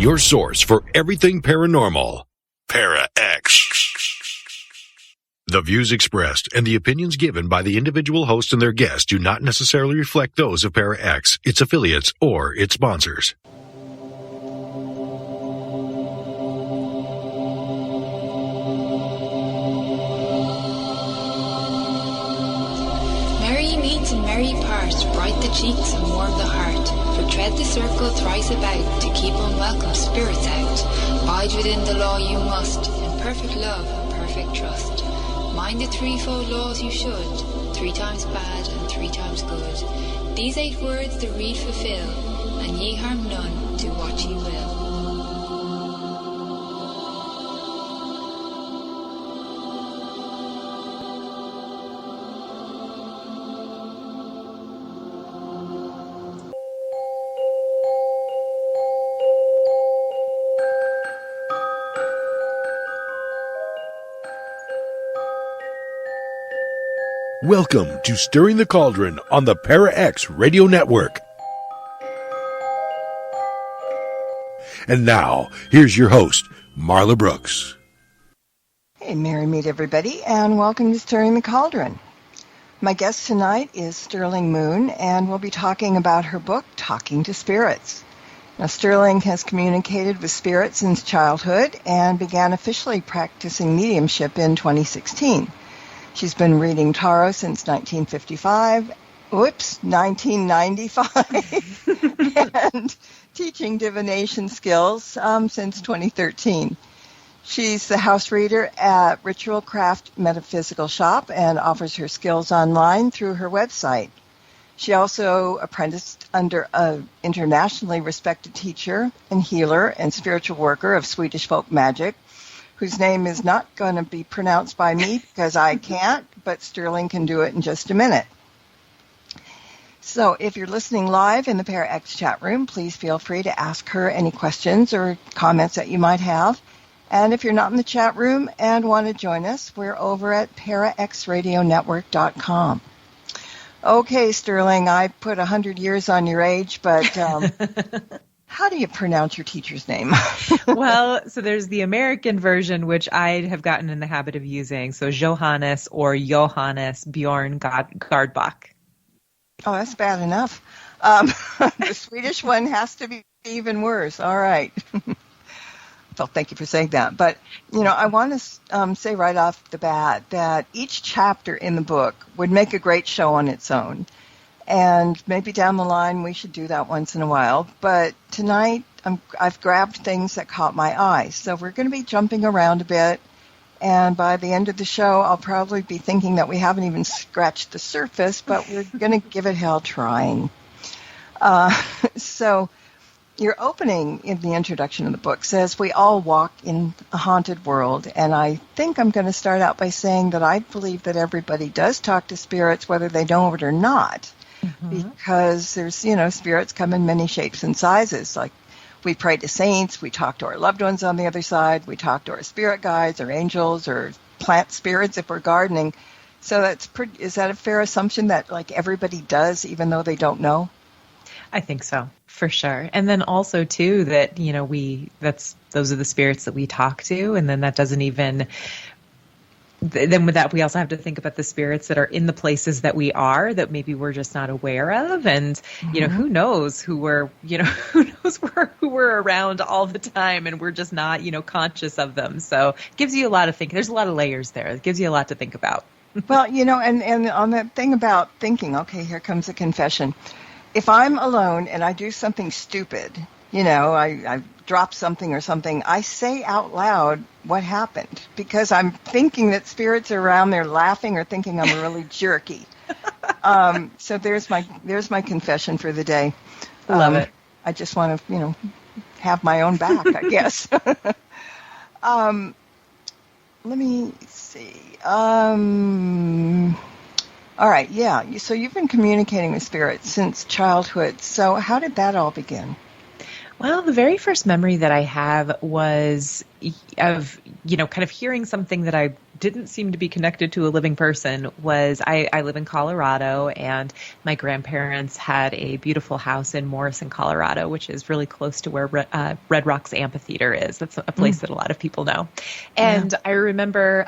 your source for everything paranormal. Para X. The views expressed and the opinions given by the individual host and their guests do not necessarily reflect those of Para X, its affiliates, or its sponsors. Merry meet and merry part, bright the cheeks and warm the heart. For tread the circle thrice about, to keep unwelcome spirits out. Bide within the law you must, in perfect love and perfect trust. Mind the threefold laws you should, 3 times bad and 3 times good. These 8 words the read fulfill, and ye harm none, do what ye will. Welcome to Stirring the Cauldron on the Para X Radio Network. And now, here's your host, Marla Brooks. Hey, merry meet everybody, and welcome to Stirring the Cauldron. My guest tonight is Sterling Moon, and we'll be talking about her book, Talking to Spirits. Now, Sterling has communicated with spirits since childhood and began officially practicing mediumship in 2016. She's been reading tarot since 1995, and teaching divination skills since 2013. She's the house reader at Ritual Craft Metaphysical Shop and offers her skills online through her website. She also apprenticed under an internationally respected teacher and healer and spiritual worker of Swedish folk magic, whose name is not going to be pronounced by me because I can't, but Sterling can do it in just a minute. So if you're listening live in the Para X chat room, please feel free to ask her any questions or comments that you might have. And if you're not in the chat room and want to join us, we're over at paraxradionetwork.com. Okay, Sterling, I put 100 years on your age, but how do you pronounce your teacher's name? Well, so there's the American version, which I have gotten in the habit of using. So Johannes or Johannes Bjorn Gardbach. Oh, that's bad enough. The Swedish one has to be even worse. All right. Well, thank you for saying that. But, I want to say right off the bat that each chapter in the book would make a great show on its own. And maybe down the line we should do that once in a while. But tonight I've grabbed things that caught my eye. So we're going to be jumping around a bit. And by the end of the show, I'll probably be thinking that we haven't even scratched the surface, but we're going to give it hell trying. So your opening in the introduction of the book says we all walk in a haunted world. And I think I'm going to start out by saying that I believe that everybody does talk to spirits, whether they know it or not. Mm-hmm. Because there's, spirits come in many shapes and sizes. Like we pray to saints, we talk to our loved ones on the other side, we talk to our spirit guides or angels or plant spirits if we're gardening. So is that a fair assumption that like everybody does, even though they don't know? I think so, for sure. And then also too that, those are the spirits that we talk to, and then that doesn't even. Then with that, we also have to think about the spirits that are in the places that we are that maybe we're just not aware of. And, who knows who we're around all the time and we're just not, conscious of them. So it gives you a lot of thinking. There's a lot of layers there. It gives you a lot to think about. Well, and on that thing about thinking, okay, here comes a confession. If I'm alone and I do something stupid, I drop something or something, I say out loud what happened because I'm thinking that spirits are around there laughing or thinking I'm really jerky. So there's my confession for the day. Love it. I just want to, have my own back, I guess. Let me see. All right, yeah. So you've been communicating with spirits since childhood. So how did that all begin? Well, the very first memory that I have was of, kind of hearing something that I didn't seem to be connected to a living person was I live in Colorado, and my grandparents had a beautiful house in Morrison, Colorado, which is really close to where Red Rocks Amphitheater is. That's a place that a lot of people know. And I remember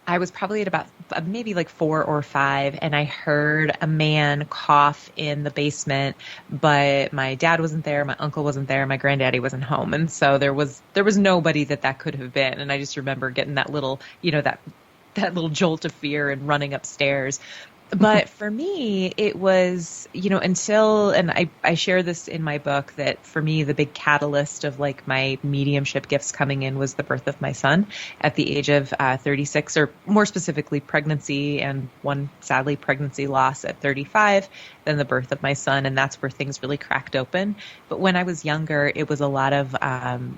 I was probably at about maybe like 4 or 5, and I heard a man cough in the basement, but my dad wasn't there, my uncle wasn't there, my granddaddy wasn't home. And so there was nobody that could have been. And I just remember getting that little, that little jolt of fear and running upstairs. But for me, it was, until, and I share this in my book, that for me, the big catalyst of like my mediumship gifts coming in was the birth of my son at the age of 36, or more specifically pregnancy, and one sadly pregnancy loss at 35, then the birth of my son. And that's where things really cracked open. But when I was younger, it was a lot of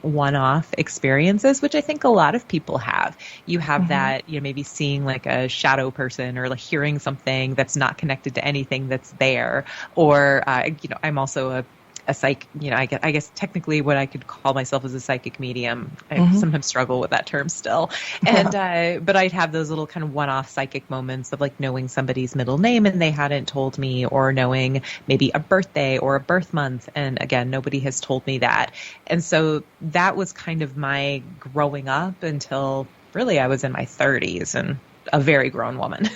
one-off experiences, which I think a lot of people have. You have that, maybe seeing like a shadow person, or like hearing something that's not connected to anything that's there. Or, I'm also a psych, I guess technically what I could call myself as a psychic medium. I sometimes struggle with that term still. And, but I'd have those little kind of one-off psychic moments of like knowing somebody's middle name and they hadn't told me, or knowing maybe a birthday or a birth month. And again, nobody has told me that. And so that was kind of my growing up until really I was in my 30s and a very grown woman.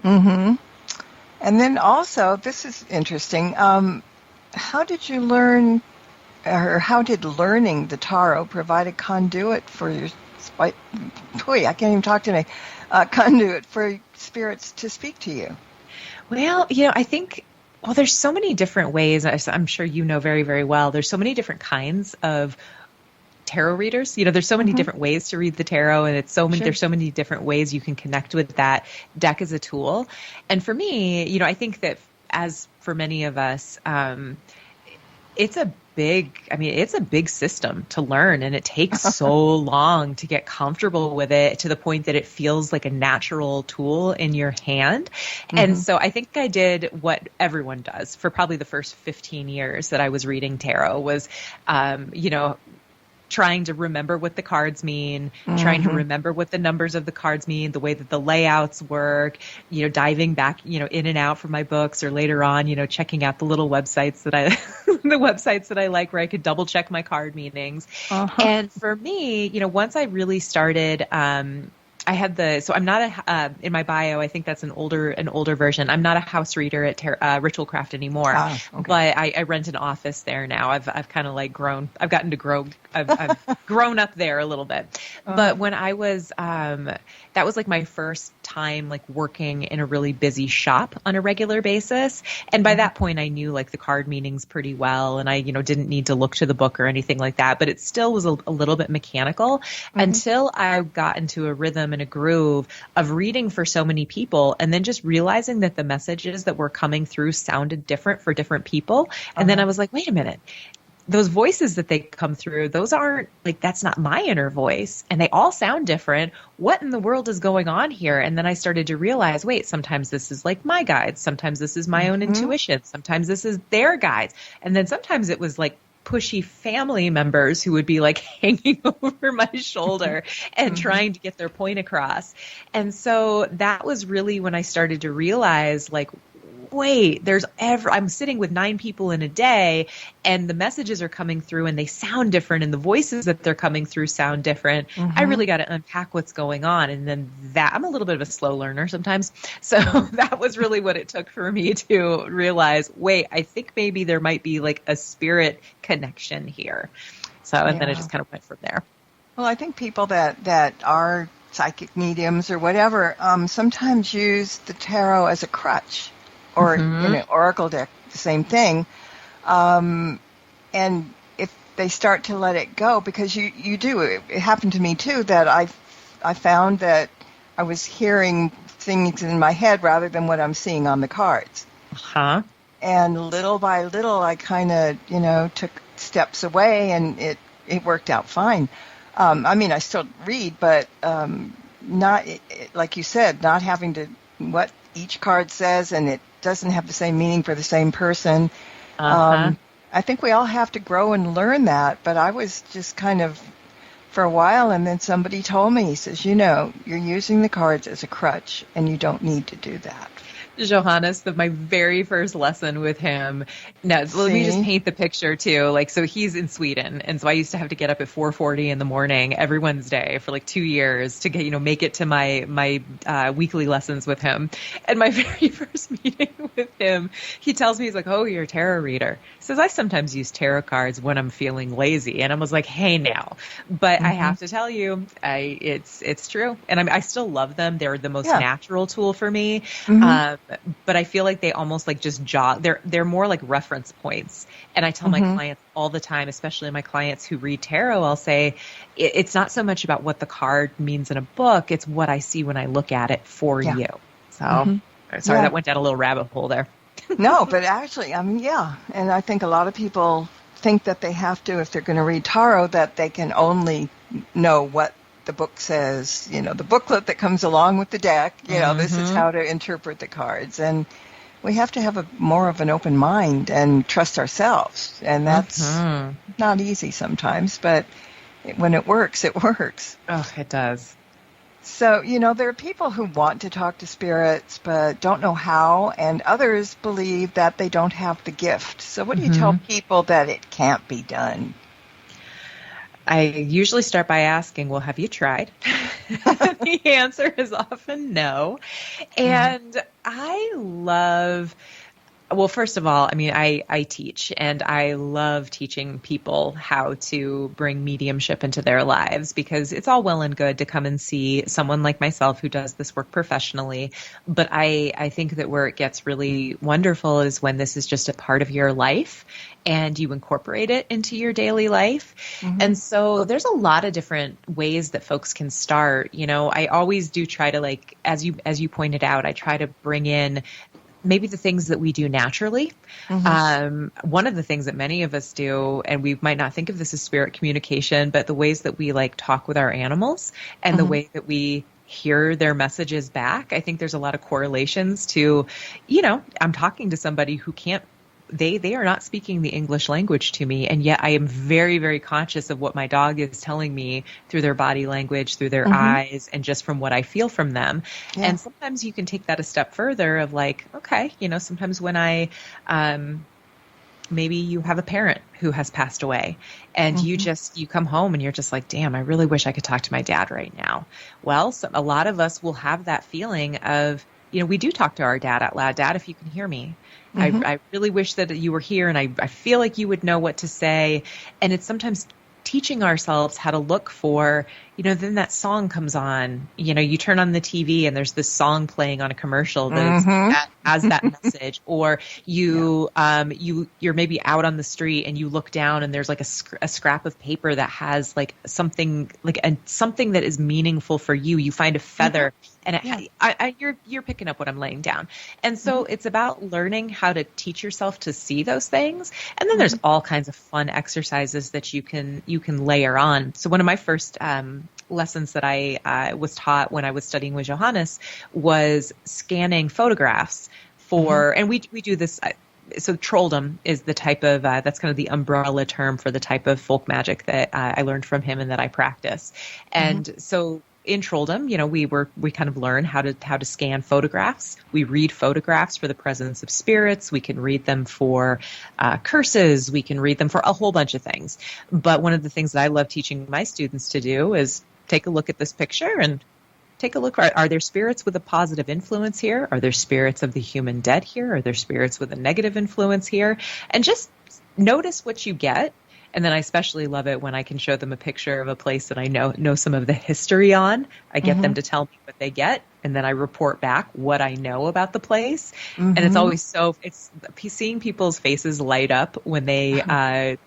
And then also, this is interesting. How did you learn, or how did learning the tarot provide a conduit for your, I can't even talk today, conduit for spirits to speak to you? Well, I think, there's so many different ways. I'm sure you know very, very well. There's so many different kinds of tarot readers. There's so many different ways to read the tarot, and there's so many different ways you can connect with that deck as a tool. And for me, I think that as for many of us, it's a big system to learn, and it takes so long to get comfortable with it to the point that it feels like a natural tool in your hand. And so I think I did what everyone does for probably the first 15 years that I was reading tarot was, trying to remember what the cards mean, trying to remember what the numbers of the cards mean, the way that the layouts work, diving back, in and out from my books, or later on, checking out the little websites that I like, where I could double check my card meanings. And for me, once I really started, I had so I'm not in my bio, I think that's an older version. I'm not a house reader at Ritual Craft anymore, but I rent an office there now. I've kind of like grown, I've grown up there a little bit. But when I was, that was like my first time like working in a really busy shop on a regular basis. And by that point I knew like the card meanings pretty well, and I, didn't need to look to the book or anything like that, but it still was a little bit mechanical until I got into a rhythm and a groove of reading for so many people, and then just realizing that the messages that were coming through sounded different for different people. And then I was like, wait a minute, those voices that they come through, those aren't like, that's not my inner voice, and they all sound different. What in the world is going on here? And then I started to realize, wait, sometimes this is like my guides, sometimes this is my own intuition, sometimes this is their guides, and then sometimes it was like pushy family members who would be like hanging over my shoulder and trying to get their point across. And so that was really when I started to realize, like, wait, I'm sitting with 9 people in a day, and the messages are coming through and they sound different, and the voices that they're coming through sound different. I really got to unpack what's going on. And then I'm a little bit of a slow learner sometimes. So that was really what it took for me to realize, wait, I think maybe there might be like a spirit connection here. So, and then it just kind of went from there. Well, I think people that are psychic mediums or whatever, sometimes use the tarot as a crutch. Or oracle deck, the same thing. And if they start to let it go, because you do, it happened to me too, that I found that I was hearing things in my head rather than what I'm seeing on the cards. And little by little, I kind of, took steps away, and it worked out fine. I still read, but not, like you said, not having to, what each card says, and it doesn't have the same meaning for the same person. I think we all have to grow and learn that, but I was just kind of for a while, and then somebody told me, he says, you're using the cards as a crutch, and you don't need to do that. Johannes, my very first lesson with him. Now, let me just paint the picture too. Like, so he's in Sweden, and so I used to have to get up at 4:40 in the morning every Wednesday for like 2 years to get, make it to my weekly lessons with him. And my very first meeting with him, he tells me, he's like, "Oh, you're a tarot reader." He says, "I sometimes use tarot cards when I'm feeling lazy." And I was like, "Hey, now," but I have to tell you, it's true, and I still love them. They're the most natural tool for me. But I feel like they almost like just they're more like reference points. And I tell my clients all the time, especially my clients who read tarot, I'll say, it's not so much about what the card means in a book. It's what I see when I look at it for you. So sorry, that went down a little rabbit hole there. No, but actually, And I think a lot of people think that they have to, if they're going to read tarot, that they can only know what the book says, the booklet that comes along with the deck, this is how to interpret the cards. And we have to have more of an open mind and trust ourselves. And that's not easy sometimes, but when it works, it works. Oh, it does. So, there are people who want to talk to spirits but don't know how, and others believe that they don't have the gift. So what do you tell people that it can't be done? I usually start by asking, well, have you tried? The answer is often no. And well, first of all, I teach, and I love teaching people how to bring mediumship into their lives, because it's all well and good to come and see someone like myself who does this work professionally. But I think that where it gets really wonderful is when this is just a part of your life and you incorporate it into your daily life. And so there's a lot of different ways that folks can start. I always do try to, like, as you pointed out, I try to bring in maybe the things that we do naturally. One of the things that many of us do, and we might not think of this as spirit communication, but the ways that we like talk with our animals and the way that we hear their messages back. I think there's a lot of correlations to, I'm talking to somebody who can't, they are not speaking the English language to me, and yet I am very, very conscious of what my dog is telling me through their body language, through their eyes, and just from what I feel from them. And sometimes you can take that a step further of like, okay, sometimes when maybe you have a parent who has passed away, and you come home and you're just like, damn, I really wish I could talk to my dad right now. Well, a lot of us will have that feeling of, we do talk to our dad out loud. Dad, if you can hear me, I really wish that you were here, and I feel like you would know what to say. And it's sometimes teaching ourselves how to look for, then that song comes on, you turn on the TV and there's this song playing on a commercial that has that message, or you're maybe out on the street and you look down and there's like a scrap of paper that has like something something that is meaningful for you. You find a feather and you're picking up what I'm laying down. And so it's about learning how to teach yourself to see those things. And then there's all kinds of fun exercises that you can layer on. So one of my first lessons that I was taught when I was studying with Johannes was scanning photographs for, and we do this. So trolldom is the type of, that's kind of the umbrella term for the type of folk magic that I learned from him and that I practice. And so in trolldom, we kind of learn how to scan photographs. We read photographs for the presence of spirits. We can read them for curses. We can read them for a whole bunch of things. But one of the things that I love teaching my students to do is take a look at this picture and take a look. Are there spirits with a positive influence here? Are there spirits of the human dead here? Are there spirits with a negative influence here? And just notice what you get. And then I especially love it when I can show them a picture of a place that I know some of the history on. I get them to tell me what they get, and then I report back what I know about the place. And it's always it's seeing people's faces light up when they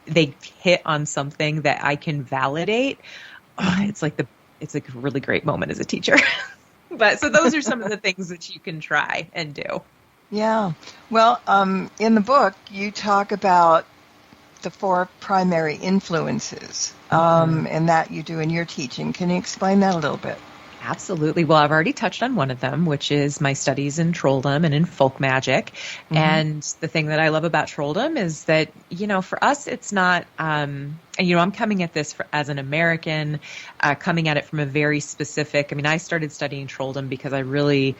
hit on something that I can validate. It's like a really great moment as a teacher. But so those are some of the things that you can try and do. Yeah. Well, in the book, you talk about the 4 primary influences, and that you do in your teaching. Can you explain that a little bit? Absolutely. Well, I've already touched on one of them, which is my studies in trolldom and in folk magic. Mm-hmm. And the thing that I love about trolldom is that, for us, it's not, I'm coming at this as an American, coming at it from a very specific, I started studying trolldom because I really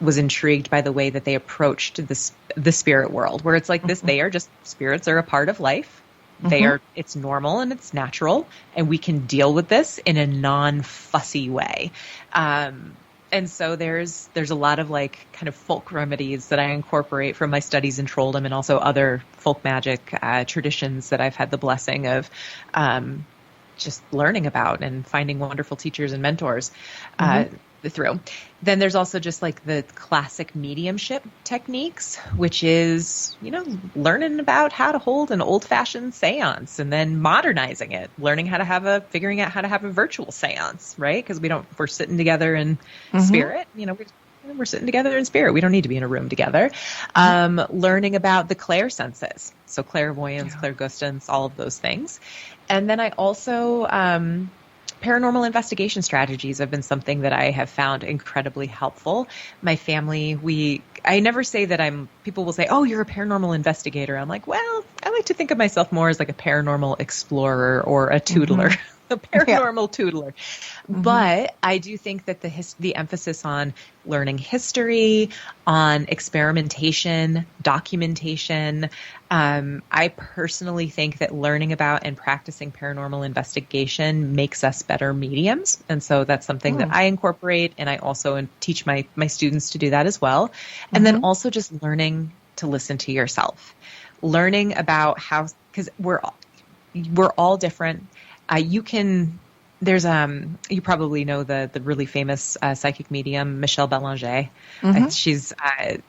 was intrigued by the way that they approached the spirit world, where it's like this, spirits are a part of life. It's normal and it's natural, and we can deal with this in a non-fussy way. And so there's a lot of kind of folk remedies that I incorporate from my studies in trolldom and also other folk magic traditions that I've had the blessing of just learning about and finding wonderful teachers and mentors through. Then there's also just the classic mediumship techniques, which is, learning about how to hold an old-fashioned seance and then modernizing it, figuring out how to have a virtual seance, right? Because we're sitting together in spirit, we're sitting together in spirit. We don't need to be in a room together. Learning about the clair senses. So clairvoyance, clairgustance, all of those things. And then I also, paranormal investigation strategies have been something that I have found incredibly helpful. My family, I never say that people will say, oh, you're a paranormal investigator. I'm like, well, I like to think of myself more as like a paranormal explorer or a tootler. A paranormal tootler. But I do think that the emphasis on learning history, on experimentation, documentation, I personally think that learning about and practicing paranormal investigation makes us better mediums. And so that's something that I incorporate, and I also teach my students to do that as well. And then also just learning to listen to yourself, learning about because we're all different. You probably know the really famous psychic medium, Michelle Belanger.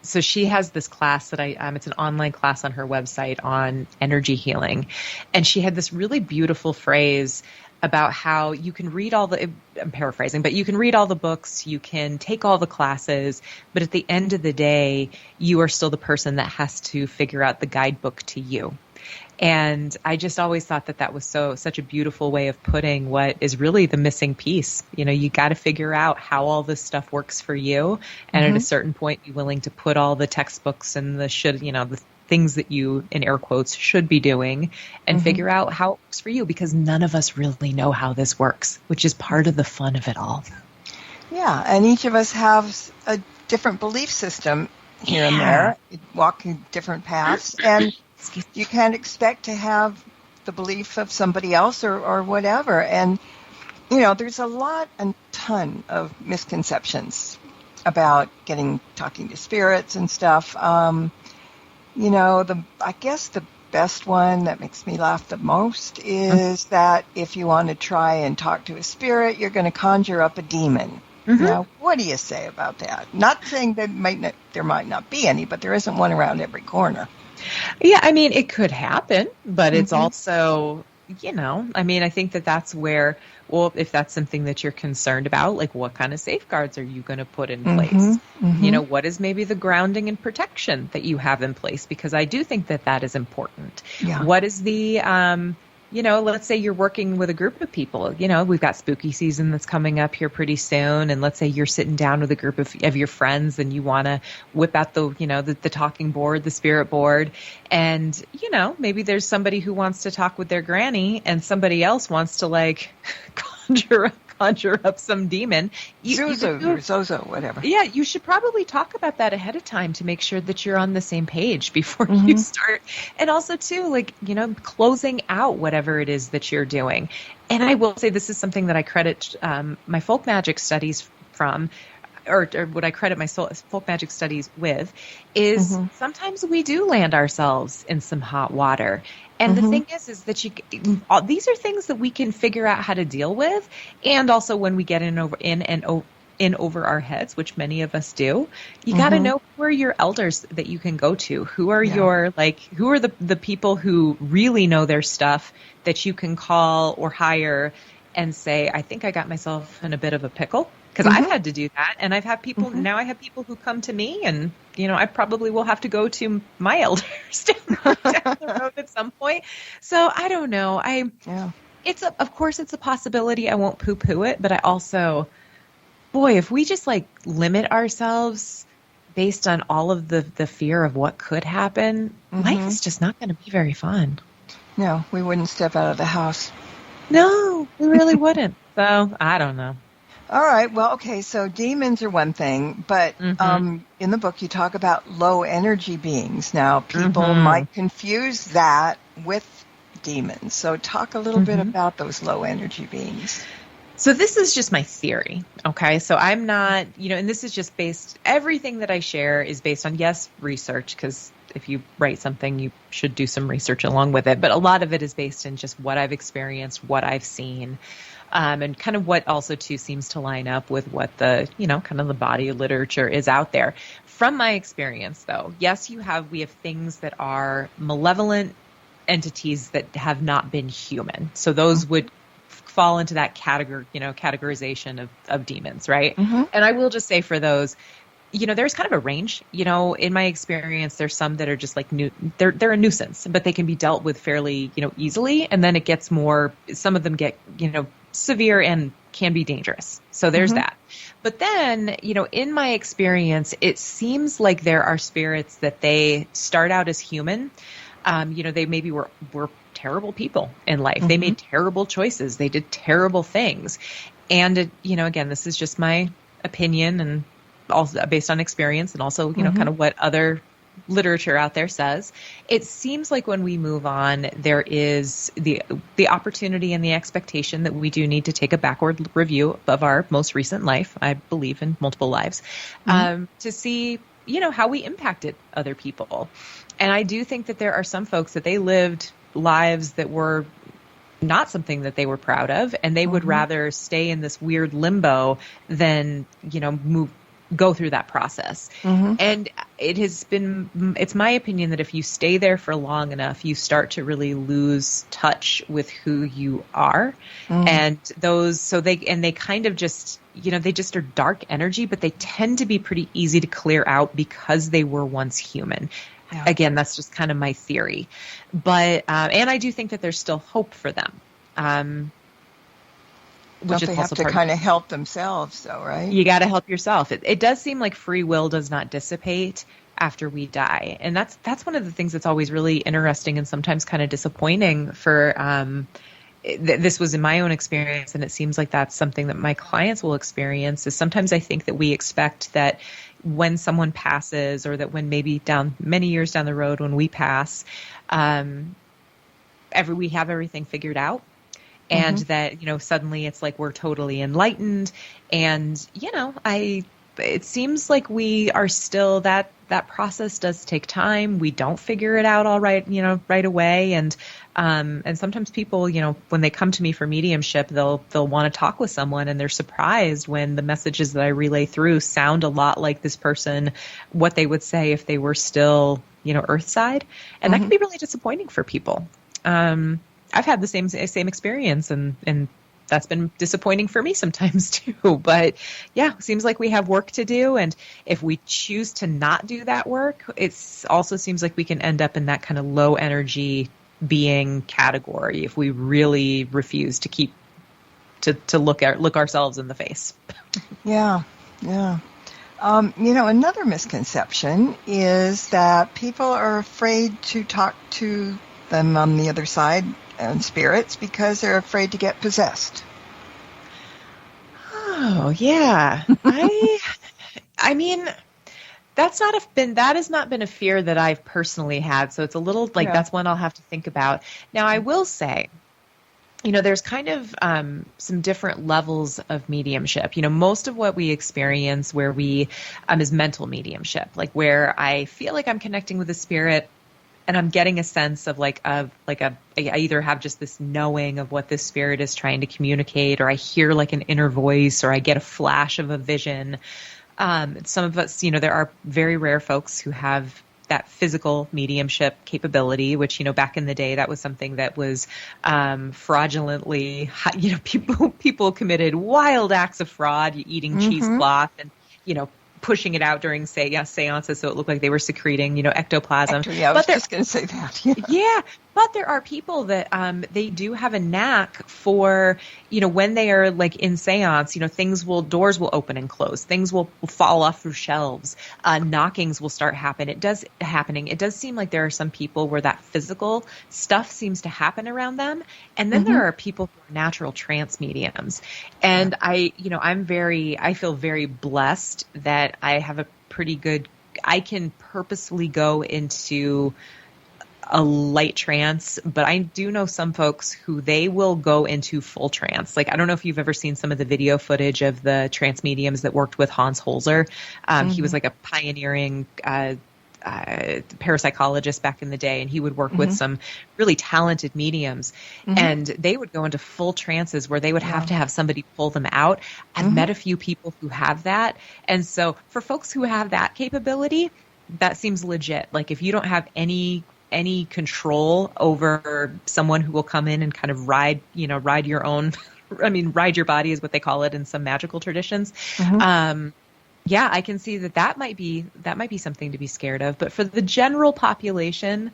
So she has this class that it's an online class on her website on energy healing. And she had this really beautiful phrase about how you can read I'm paraphrasing, but you can read all the books, you can take all the classes, but at the end of the day, you are still the person that has to figure out the guidebook to you. And I just always thought that was such a beautiful way of putting what is really the missing piece. You got to figure out how all this stuff works for you. And at a certain point, be willing to put all the textbooks and the things that you, in air quotes, should be doing and figure out how it works for you, because none of us really know how this works, which is part of the fun of it all. Yeah. And each of us has a different belief system here and there, walking different paths. And you can't expect to have the belief of somebody else or whatever. And, there's a ton of misconceptions about talking to spirits and stuff. I guess the best one that makes me laugh the most is that if you want to try and talk to a spirit, you're going to conjure up a demon. Now, what do you say about that? Not saying there might not be any, but there isn't one around every corner. Yeah, it could happen, but it's also, I think that's where, if that's something that you're concerned about, what kind of safeguards are you going to put in place? What is maybe the grounding and protection that you have in place? Because I do think that is important. Yeah. What is the, let's say you're working with a group of people, we've got spooky season that's coming up here pretty soon. And let's say you're sitting down with a group of your friends and you want to whip out the talking board, the spirit board. And, maybe there's somebody who wants to talk with their granny and somebody else wants to conjure up some demon. Zozo, whatever. Yeah, you should probably talk about that ahead of time to make sure that you're on the same page before you start. And also, too, closing out whatever it is that you're doing. And I will say this is something that I credit my folk magic studies from, or what I credit my folk magic studies with, is sometimes we do land ourselves in some hot water. And the thing is that these are things that we can figure out how to deal with. And also when we get in over our heads, which many of us do, you got to know who are your elders that you can go to. Who are who are the people who really know their stuff that you can call or hire and say, I think I got myself in a bit of a pickle. Because I've had to do that, and I've had people, now I have people who come to me, and, I probably will have to go to my elders down the road at some point. So I don't know. Of course it's a possibility. I won't poo-poo it, but I also, boy, if we just like limit ourselves based on all of the fear of what could happen, life is just not going to be very fun. No, we wouldn't step out of the house. No, we really wouldn't. So I don't know. All right. Well, okay. So demons are one thing, but in the book you talk about low energy beings. Now, people might confuse that with demons. So talk a little bit about those low energy beings. So this is just my theory, okay? So I'm not, and this is just everything that I share is based on, yes, research, because if you write something, you should do some research along with it. But a lot of it is based in just what I've experienced, what I've seen, and kind of what also, too, seems to line up with what the, kind of the body of literature is out there. From my experience, though, yes, we have things that are malevolent entities that have not been human. So those would fall into that categorization of demons, right? And I will just say for those, there's kind of a range. In my experience, there's some that are just like they're a nuisance, but they can be dealt with fairly, easily. And then it gets more, some of them get, severe and can be dangerous. So there's that. But then, in my experience, it seems like there are spirits that they start out as human. They maybe were terrible people in life. They made terrible choices. They did terrible things. And, again, this is just my opinion and also based on experience and also, kind of what other literature out there says. It seems like when we move on, there is the opportunity and the expectation that we do need to take a backward review of our most recent life. I believe in multiple lives, to see, how we impacted other people. And I do think that there are some folks that they lived lives that were not something that they were proud of, and they would rather stay in this weird limbo than, go through that process. And it's my opinion that if you stay there for long enough, you start to really lose touch with who you are. And they kind of just, they just are dark energy, but they tend to be pretty easy to clear out because they were once human. Yeah. Again, that's just kind of my theory. But, and I do think that there's still hope for them. Don't they have to kind of help themselves, though, right? You got to help yourself. It does seem like free will does not dissipate after we die. And that's one of the things that's always really interesting and sometimes kind of disappointing for, this was in my own experience, and it seems like that's something that my clients will experience, is sometimes I think that we expect that when someone passes, or that when maybe many years down the road when we pass, we have everything figured out. And that, suddenly it's like we're totally enlightened. And, it seems like we are still, that process does take time. We don't figure it out all right, right away. And sometimes people, when they come to me for mediumship, they'll want to talk with someone, and they're surprised when the messages that I relay through sound a lot like this person, what they would say if they were still, earthside. And that can be really disappointing for people. I've had the same experience, and that's been disappointing for me sometimes too. But yeah, seems like we have work to do. And if we choose to not do that work, it also seems like we can end up in that kind of low energy being category if we really refuse to keep to look ourselves in the face. Yeah. Another misconception is that people are afraid to talk to them on the other side and spirits because they're afraid to get possessed. Oh, yeah. I mean, that has not been a fear that I've personally had. So it's a little like, that's one I'll have to think about. Now, I will say, there's kind of some different levels of mediumship. Most of what we experience where we is mental mediumship, like where I feel like I'm connecting with a spirit, and I'm getting a sense of I either have just this knowing of what this spirit is trying to communicate, or I hear like an inner voice, or I get a flash of a vision. Some of us, there are very rare folks who have that physical mediumship capability, which, back in the day, that was something that was fraudulently, people committed wild acts of fraud, eating cheesecloth and, pushing it out during seances so it looked like they were secreting, ectoplasm. I was just going to say that. Yeah, But there are people that they do have a knack for, when they are like in seance, doors will open and close, things will fall off through shelves, knockings will start happening. It does seem like there are some people where that physical stuff seems to happen around them. And then there are people who are natural trance mediums. And I feel very blessed that I have a pretty good, I can purposefully go into a light trance, but I do know some folks who they will go into full trance. Like, I don't know if you've ever seen some of the video footage of the trance mediums that worked with Hans Holzer. He was like a pioneering parapsychologist back in the day, and he would work with some really talented mediums, and they would go into full trances where they would have to have somebody pull them out. I've met a few people who have that, and so for folks who have that capability, that seems legit. Like, if you don't have any control over someone who will come in and kind of ride your own, ride your body is what they call it in some magical traditions. Yeah, I can see that might be something to be scared of. But for the general population,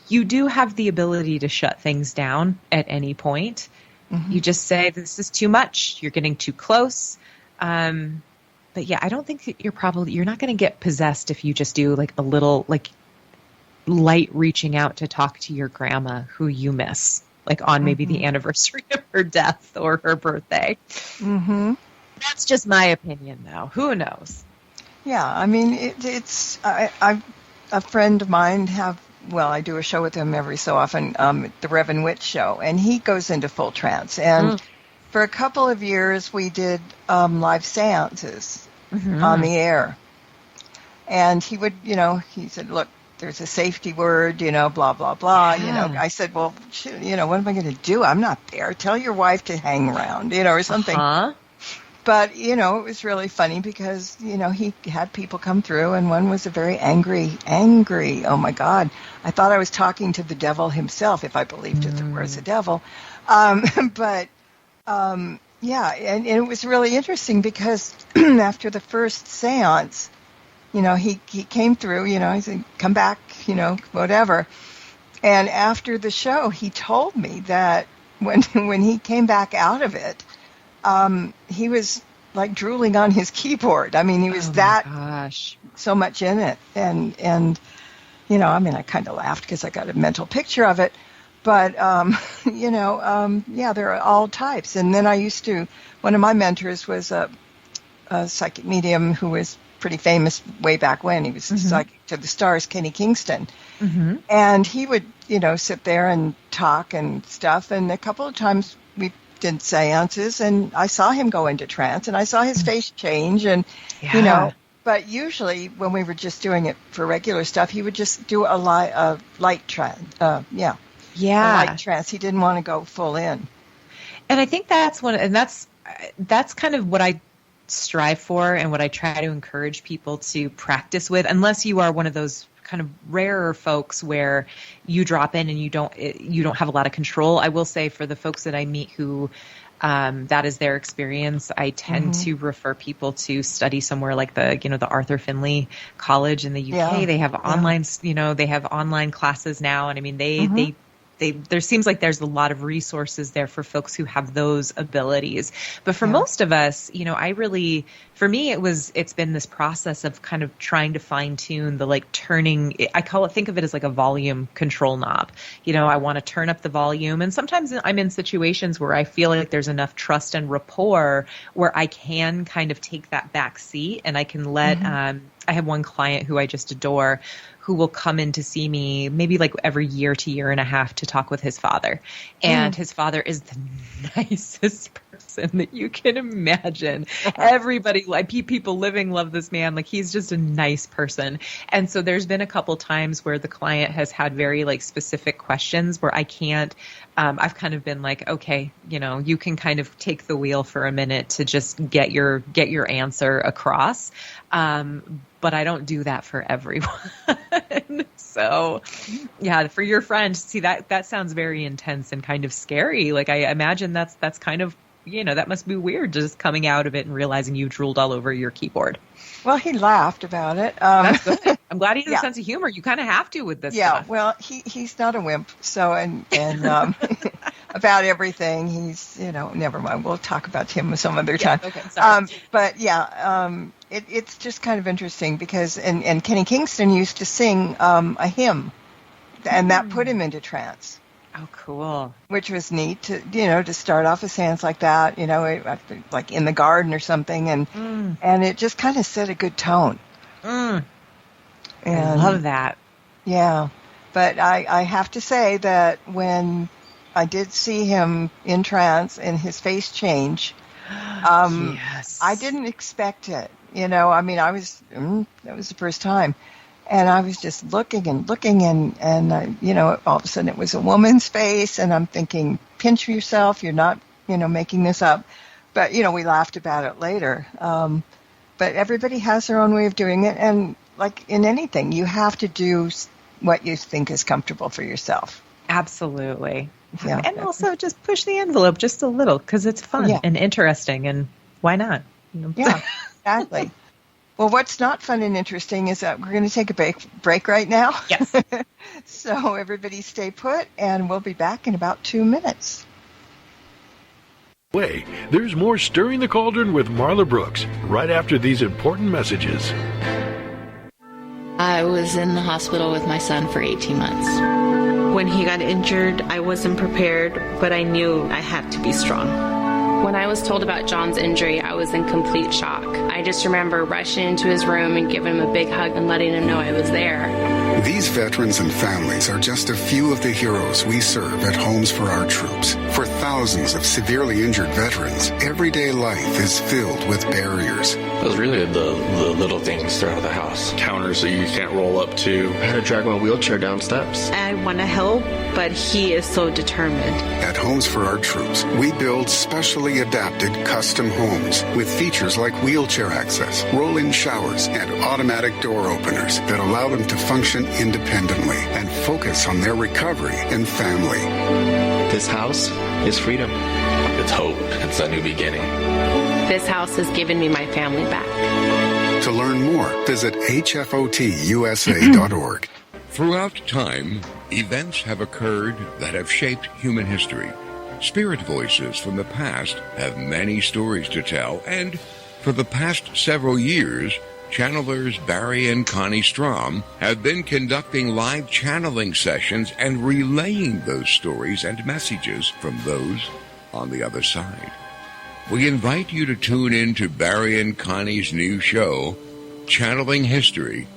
you do have the ability to shut things down at any point. You just say, this is too much. You're getting too close. But yeah, I don't think that you're not going to get possessed if you just do like a little like light reaching out to talk to your grandma who you miss, like on maybe the anniversary of her death or her birthday. That's just my opinion, though. Who knows? Yeah, I mean, it's a friend of mine I do a show with him every so often, the Reverend Witt show, and he goes into full trance. And for a couple of years, we did live seances on the air. And he would, he said, look, there's a safety word, blah, blah, blah. Yeah. I said, well, shoot, what am I going to do? I'm not there. Tell your wife to hang around, or something. But, it was really funny because, he had people come through, and one was a very angry, oh my God. I thought I was talking to the devil himself, if I believed that there was a devil. Yeah, and it was really interesting because after the first seance, he came through, he said, come back, whatever. And after the show, he told me that when he came back out of it, he was like drooling on his keyboard. I mean, he was so much in it. And I kind of laughed because I got a mental picture of it. But, yeah, there are all types. And then one of my mentors was a psychic medium who was pretty famous way back when. He was psychic to the stars, Kenny Kingston. And he would, sit there and talk and stuff. And a couple of times we did seances, and I saw him go into trance, and I saw his face change, and, but usually when we were just doing it for regular stuff, he would just do a light trance. A light trance. He didn't want to go full in. And I think that's kind of what I strive for and what I try to encourage people to practice with, unless you are one of those kind of rarer folks where you drop in and you don't have a lot of control. I will say for the folks that I meet who that is their experience, I tend to refer people to study somewhere like the Arthur Findlay College in the UK. Yeah. They have online, they have online classes now. And I mean, there seems like there's a lot of resources there for folks who have those abilities. But for most of us, for me, it's been this process of kind of trying to fine tune the think of it as like a volume control knob. I want to turn up the volume. And sometimes I'm in situations where I feel like there's enough trust and rapport where I can kind of take that back seat and I can let, I have one client who I just adore who will come in to see me maybe like every year to year and a half to talk with his father. And his father is the nicest person that you can imagine. Everybody, like people living, love this man. Like, he's just a nice person. And so there's been a couple times where the client has had very like specific questions where I can't, I've kind of been like, okay, you can kind of take the wheel for a minute to just get your answer across. But I don't do that for everyone. So, yeah, for your friend, see, that sounds very intense and kind of scary. Like, I imagine that's kind of, that must be weird, just coming out of it and realizing you drooled all over your keyboard. Well, he laughed about it. That's good. I'm glad he has a sense of humor. You kind of have to with this stuff. Well, he's not a wimp. So, and about everything, he's, never mind. We'll talk about him some other time. Okay, sorry. It's just kind of interesting because, and Kenny Kingston used to sing a hymn, and that put him into trance. Oh, cool. Which was neat to start off with sounds like that, like in the garden or something. And it just kind of set a good tone. And I love that. Yeah. But I have to say that when I did see him in trance and his face change, yes. I didn't expect it. I mean, that was the first time. And I was just looking and all of a sudden it was a woman's face, and I'm thinking, pinch yourself, you're not, making this up. But, we laughed about it later. But everybody has their own way of doing it, and like in anything, you have to do what you think is comfortable for yourself. Absolutely. Yeah. And also just push the envelope just a little, because it's fun and interesting, and why not? Yeah, exactly. Well, what's not fun and interesting is that we're going to take a break right now. Yes. So everybody stay put, and we'll be back in about 2 minutes. There's more Stirring the Cauldron with Marla Brooks right after these important messages. I was in the hospital with my son for 18 months. When he got injured, I wasn't prepared, but I knew I had to be strong. When I was told about John's injury, I was in complete shock. I just remember rushing into his room and giving him a big hug and letting him know I was there. These veterans and families are just a few of the heroes we serve at Homes for Our Troops. For thousands of severely injured veterans, everyday life is filled with barriers. It was really the little things throughout the house. Counters that you can't roll up to. I had to drag my wheelchair down steps. I want to help, but he is so determined. At Homes for Our Troops, we build specially adapted custom homes with features like wheelchair access, rolling showers, and automatic door openers that allow them to function independently and focus on their recovery and family. This house is freedom. It's hope. It's a new beginning. This house has given me my family back. To learn more, visit hfotusa.org. Throughout time, events have occurred that have shaped human history. Spirit voices from the past have many stories to tell, and for the past several years, channelers Barry and Connie Strom have been conducting live channeling sessions and relaying those stories and messages from those on the other side. We invite you to tune in to Barry and Connie's new show, Channeling History,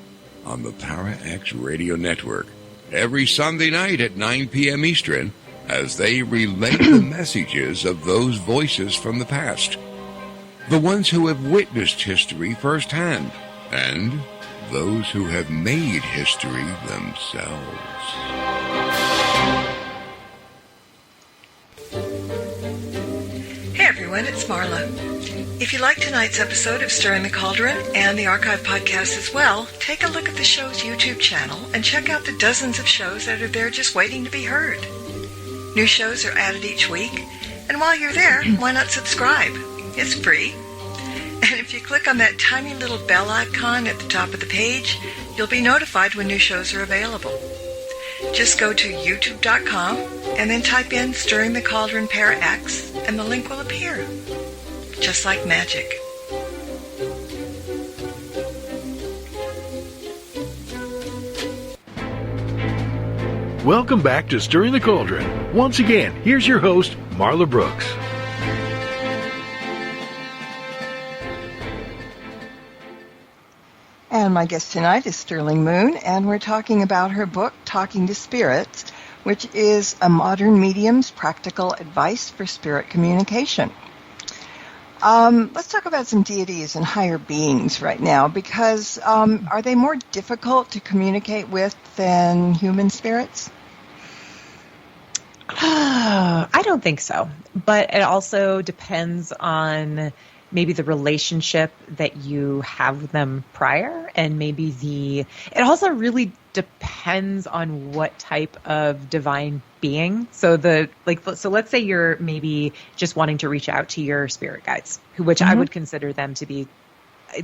on the Para X Radio Network, every Sunday night at 9 p.m. Eastern, as they relate the messages of those voices from the past. The ones who have witnessed history firsthand, and those who have made history themselves. Hey everyone, it's Marla. If you like tonight's episode of Stirring the Cauldron and the archive podcast as well, take a look at the show's YouTube channel and check out the dozens of shows that are there just waiting to be heard. New shows are added each week, and while you're there, why not subscribe? It's free. And if you click on that tiny little bell icon at the top of the page, you'll be notified when new shows are available. Just go to youtube.com and then type in Stirring the Cauldron Para X, and the link will appear. Just like magic. Welcome back to Stirring the Cauldron. Once again, here's your host, Marla Brooks. And my guest tonight is Sterling Moon, and we're talking about her book, Talking to Spirits, which is a modern medium's practical advice for spirit communication. Let's talk about some deities and higher beings right now, because are they more difficult to communicate with than human spirits? I don't think so, but it also depends on maybe the relationship that you have with them prior, and maybe it also really depends on what type of divine being. So let's say you're maybe just wanting to reach out to your spirit guides, which I would consider them to be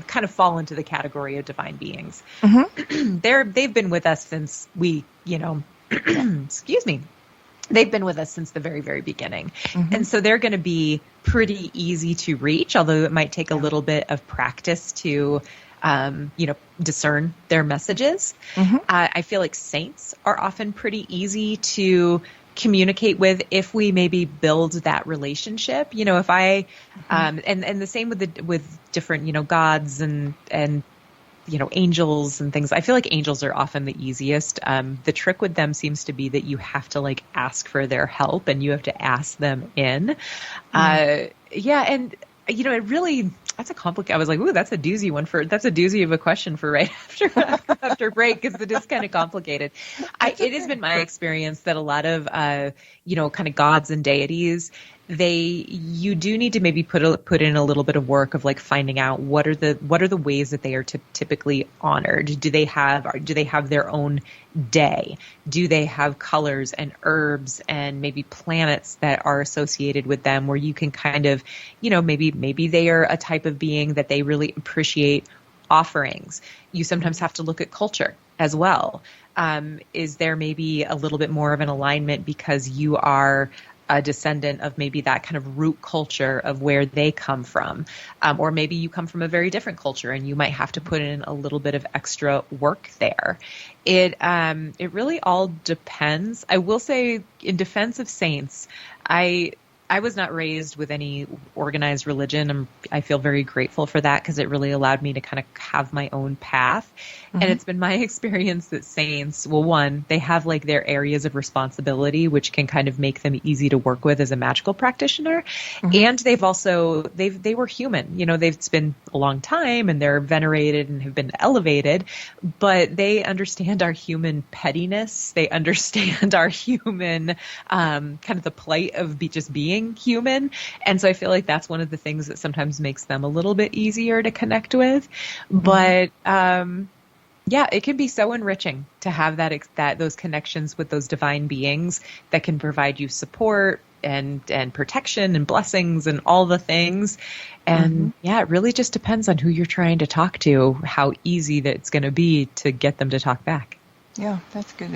kind of fall into the category of divine beings. Mm-hmm. They've been with us since we, excuse me. They've been with us since the very, very beginning. Mm-hmm. And so they're going to be pretty easy to reach, although it might take a little bit of practice to, discern their messages. Mm-hmm. I feel like saints are often pretty easy to communicate with if we maybe build that relationship. If I, and the same with different, gods and angels and things. I feel like angels are often the easiest. The trick with them seems to be that you have to ask for their help and you have to ask them in. And it really, that's a complicated, I was like, ooh, that's a doozy of a question for right after break, because it is kind of complicated. It has been my experience that a lot of, kind of gods and deities, you do need to maybe put in a little bit of work of finding out what are the ways that they are typically honored. Do they have their own day? Do they have colors and herbs and maybe planets that are associated with them where you can kind of, maybe they are a type of being that they really appreciate offerings. You sometimes have to look at culture as well. Is there maybe a little bit more of an alignment because you are a descendant of maybe that kind of root culture of where they come from, or maybe you come from a very different culture and you might have to put in a little bit of extra work there. It really all depends. I will say, in defense of saints, I was not raised with any organized religion. I feel very grateful for that because it really allowed me to kind of have my own path. Mm-hmm. And it's been my experience that saints, well, one, they have their areas of responsibility, which can kind of make them easy to work with as a magical practitioner. Mm-hmm. And they were human. It's been a long time and they're venerated and have been elevated, but they understand our human pettiness. They understand our human, kind of the plight of just being human. And so I feel like that's one of the things that sometimes makes them a little bit easier to connect with. But it can be so enriching to have those connections with those divine beings that can provide you support and protection and blessings and all the things. And it really just depends on who you're trying to talk to, how easy that it's going to be to get them to talk back. Yeah, that's good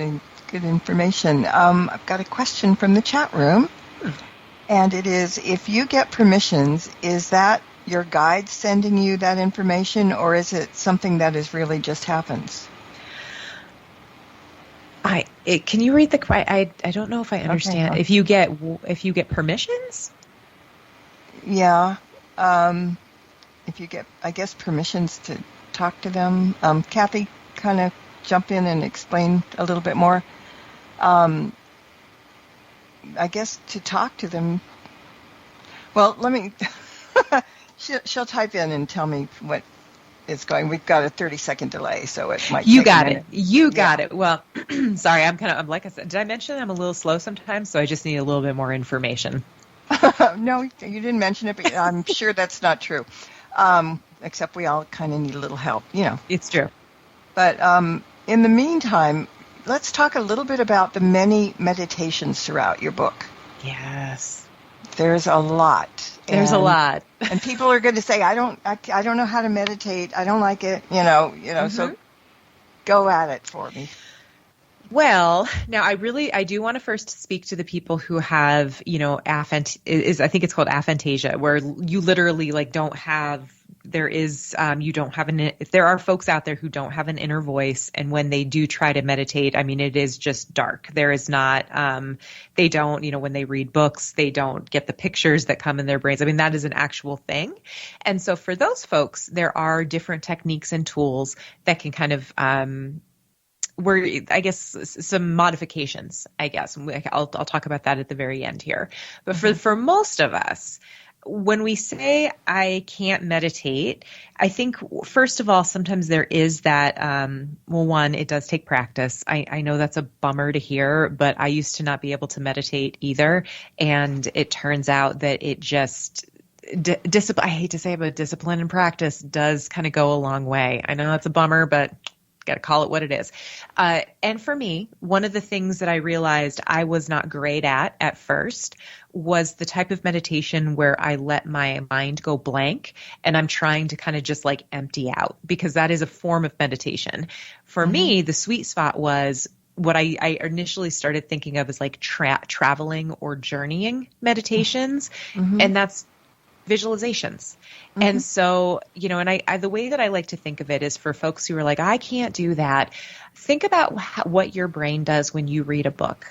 information. I've got a question from the chat room. And it is, if you get permissions, is that your guide sending you that information, or is it something that is really just happens? Can you read the question? I don't know if I understand. Okay. If you get permissions? Yeah. If you get, I guess, permissions to talk to them. Kathy, kind of jump in and explain a little bit more. I guess to talk to them. Well, let me. she'll type in and tell me what is going. We've got a 30-second delay, so it might. You got it. You got it. Well, sorry. I'm like I said. Did I mention I'm a little slow sometimes? So I just need a little bit more information. No, you didn't mention it, but I'm sure that's not true. Except we all kind of need a little help. It's true. But in the meantime, let's talk a little bit about the many meditations throughout your book. Yes. There's a lot. There's a lot. And people are going to say, I don't know how to meditate. I don't like it. So go at it for me. Well, now I do want to first speak to the people who have, I think it's called aphantasia, where you literally don't have, there are folks out there who don't have an inner voice. And when they do try to meditate, it is just dark. There is not, they don't, when they read books, they don't get the pictures that come in their brains. That is an actual thing. And so for those folks, there are different techniques and tools that can kind of, some modifications, I'll talk about that at the very end here. But for most of us, when we say I can't meditate, I think, first of all, sometimes there is that, one, it does take practice. I know that's a bummer to hear, but I used to not be able to meditate either. And it turns out that it just, discipline, I hate to say it, but discipline and practice does kind of go a long way. I know that's a bummer, but got to call it what it is. And for me, one of the things that I realized I was not great at first was the type of meditation where I let my mind go blank and I'm trying to kind of just like empty out, because that is a form of meditation. For me, the sweet spot was what I initially started thinking of as like traveling or journeying meditations. And that's visualizations. And so, and I the way that I like to think of it is for folks who are like, I can't do that. Think about what your brain does when you read a book.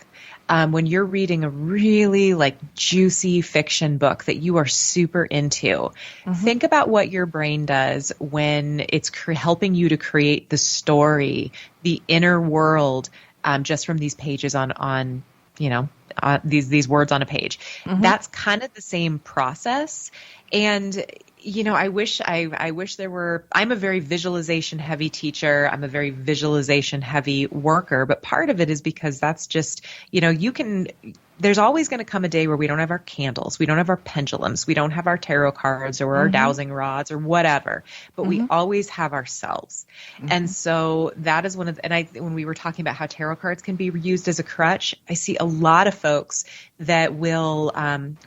When you're reading a really like juicy fiction book that you are super into, think about what your brain does when it's helping you to create the story, the inner world, just from these pages on these words on a page. That's kind of the same process. And, I wish there were, I'm a very visualization heavy teacher. I'm a very visualization heavy worker, but part of it is because that's just, there's always going to come a day where we don't have our candles. We don't have our pendulums. We don't have our tarot cards or our dowsing rods or whatever, but we always have ourselves. And so that is one of when we were talking about how tarot cards can be used as a crutch, I see a lot of folks that will,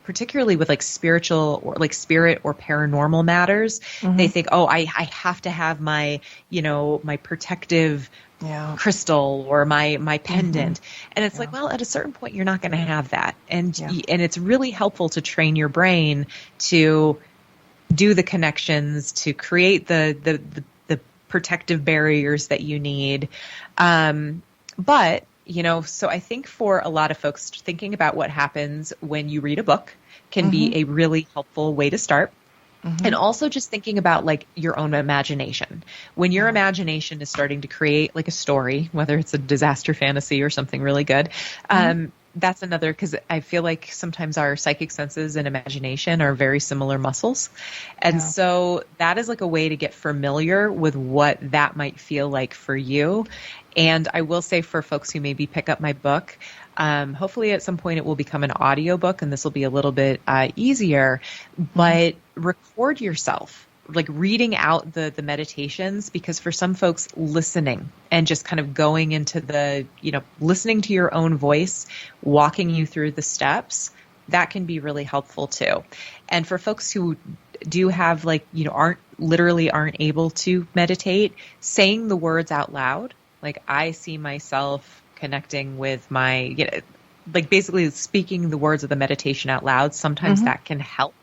particularly with like spiritual or like spirit or paranormal matters, they think, oh, I have to have my, my protective crystal or my pendant. And it's like, well, at a certain point, you're not going to have that. And it's really helpful to train your brain to do the connections, to create the protective barriers that you need. But, so I think for a lot of folks, thinking about what happens when you read a book can be a really helpful way to start. And also just thinking about like your own imagination. When your imagination is starting to create like a story, whether it's a disaster fantasy or something really good, that's another, because I feel like sometimes our psychic senses and imagination are very similar muscles. And so that is like a way to get familiar with what that might feel like for you. And I will say for folks who maybe pick up my book, hopefully at some point it will become an audiobook and this will be a little bit easier, but record yourself like reading out the meditations, because for some folks listening and just kind of going into the, listening to your own voice, walking you through the steps, that can be really helpful too. And for folks who do have like, aren't able to meditate, saying the words out loud, like I see myself connecting with my, like basically speaking the words of the meditation out loud. Sometimes that can help.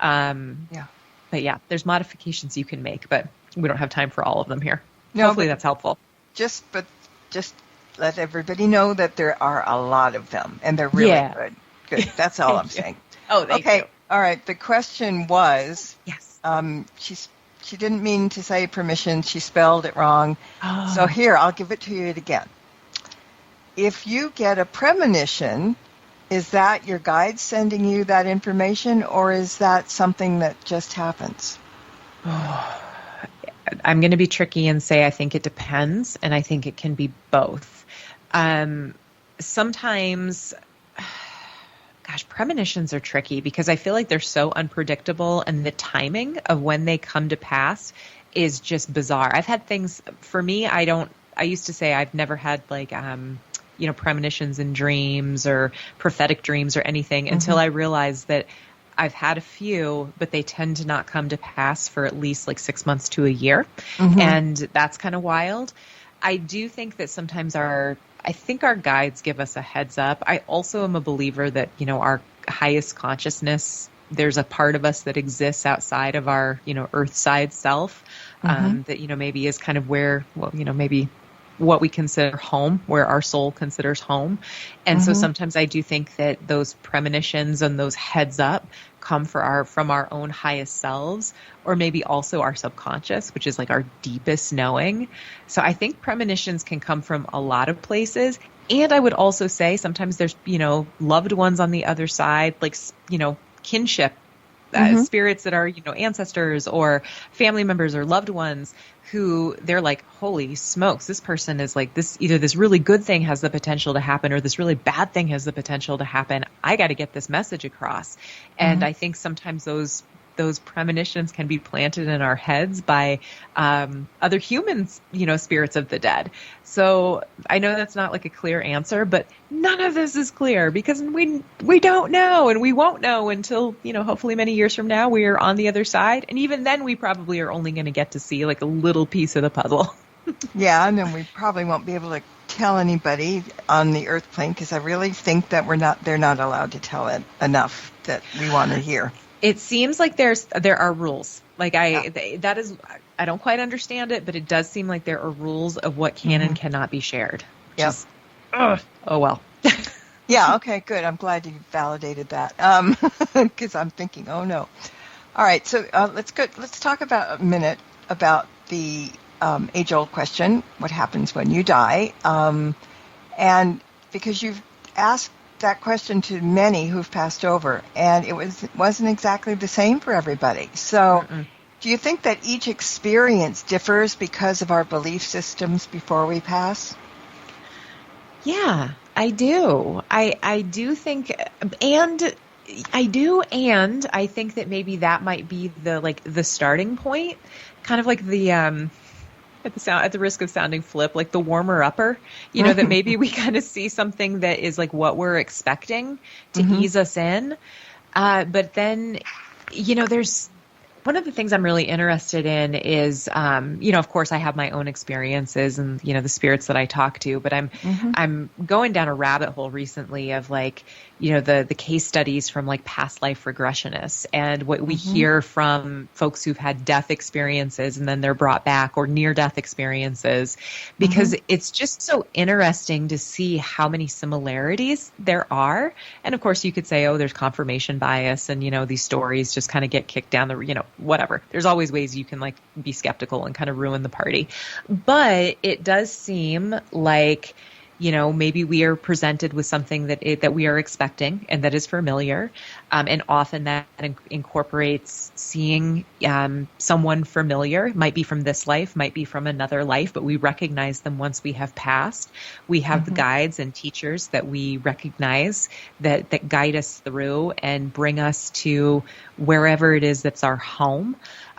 But yeah, there's modifications you can make, but we don't have time for all of them here. No, hopefully that's helpful. Just let everybody know that there are a lot of them and they're really good. Good. That's all I'm saying. Oh, thank you. All right. The question was, yes. She didn't mean to say permission. She spelled it wrong. Oh. So here, I'll give it to you again. If you get a premonition, is that your guide sending you that information, or is that something that just happens? I'm going to be tricky and say I think it depends, and I think it can be both. Sometimes, premonitions are tricky because I feel like they're so unpredictable, and the timing of when they come to pass is just bizarre. I've had things, for me, I used to say I've never had like, premonitions in dreams or prophetic dreams or anything until I realized that I've had a few, but they tend to not come to pass for at least like 6 months to a year. And that's kind of wild. I do think that sometimes our guides give us a heads up. I also am a believer that, our highest consciousness, there's a part of us that exists outside of our, earth side self, that, maybe is kind of where, maybe what we consider home, where our soul considers home. And so sometimes I do think that those premonitions and those heads up come from our own highest selves, or maybe also our subconscious, which is like our deepest knowing. So I think premonitions can come from a lot of places. And I would also say sometimes there's, loved ones on the other side, like, kinship, spirits that are, ancestors or family members or loved ones who they're like, holy smokes, this person is like this, either this really good thing has the potential to happen or this really bad thing has the potential to happen. I got to get this message across. And I think sometimes those those premonitions can be planted in our heads by other humans, spirits of the dead. So I know that's not like a clear answer, but none of this is clear because we don't know, and we won't know until, hopefully many years from now we are on the other side. And even then we probably are only going to get to see like a little piece of the puzzle. Yeah, and then we probably won't be able to tell anybody on the earth plane because I really think that they're not allowed to tell it enough that we want to hear. It seems like there are rules. Like I don't quite understand it, but it does seem like there are rules of what can and cannot be shared. Yep. Oh well. Yeah. Okay. Good. I'm glad you validated that. Because I'm thinking, oh no. All right. So let's talk about a minute about the age-old question: what happens when you die? And because you've asked that question to many who've passed over, and it wasn't exactly the same for everybody. So do you think that each experience differs because of our belief systems before we pass? Yeah, I do. I do think, and I think that maybe that might be the starting point, kind of like the at the risk of sounding flip, like the warmer upper, that maybe we kind of see something that is like what we're expecting to ease us in. But then, there's one of the things I'm really interested in is, of course I have my own experiences and, the spirits that I talk to, but I'm going down a rabbit hole recently of the case studies from like past life regressionists and what we hear from folks who've had death experiences and then they're brought back, or near death experiences, because it's just so interesting to see how many similarities there are. And of course you could say, oh, there's confirmation bias and, these stories just kind of get kicked down the, whatever. There's always ways you can like be skeptical and kind of ruin the party. But it does seem like, maybe we are presented with something that we are expecting and that is familiar. And often that incorporates seeing someone familiar, might be from this life, might be from another life, but we recognize them once we have passed. We have the guides and teachers that we recognize that guide us through and bring us to wherever it is that's our home.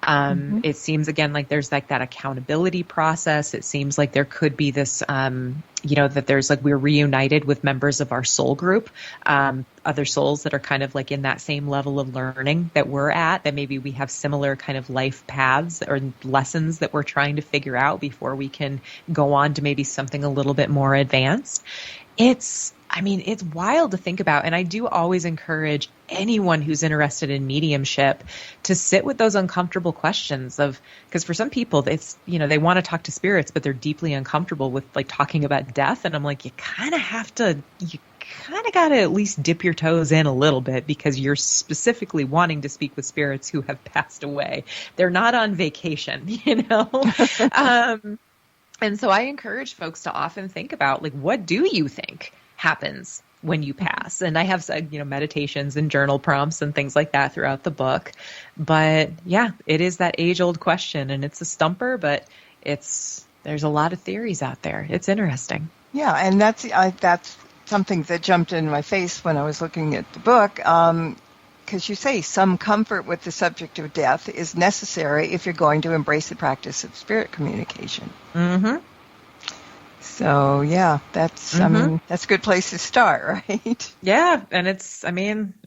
It seems again like there's like that accountability process. It seems like there could be this, that there's like we're reunited with members of our soul group, other souls that are kind of like in that same level of learning that we're at, that maybe we have similar kind of life paths or lessons that we're trying to figure out before we can go on to maybe something a little bit more advanced. It's wild to think about. And I do always encourage anyone who's interested in mediumship to sit with those uncomfortable questions because for some people it's, they want to talk to spirits, but they're deeply uncomfortable with like talking about death. And I'm like, you kind of got to at least dip your toes in a little bit because you're specifically wanting to speak with spirits who have passed away. They're not on vacation, And so I encourage folks to often think about like, what do you think happens when you pass? And I have meditations and journal prompts and things like that throughout the book. But yeah, it is that age-old question, and it's a stumper, but there's a lot of theories out there. It's interesting. Yeah, and that's something that jumped in my face when I was looking at the book. Because you say some comfort with the subject of death is necessary if you're going to embrace the practice of spirit communication. So yeah, that's that's a good place to start, right? Yeah, and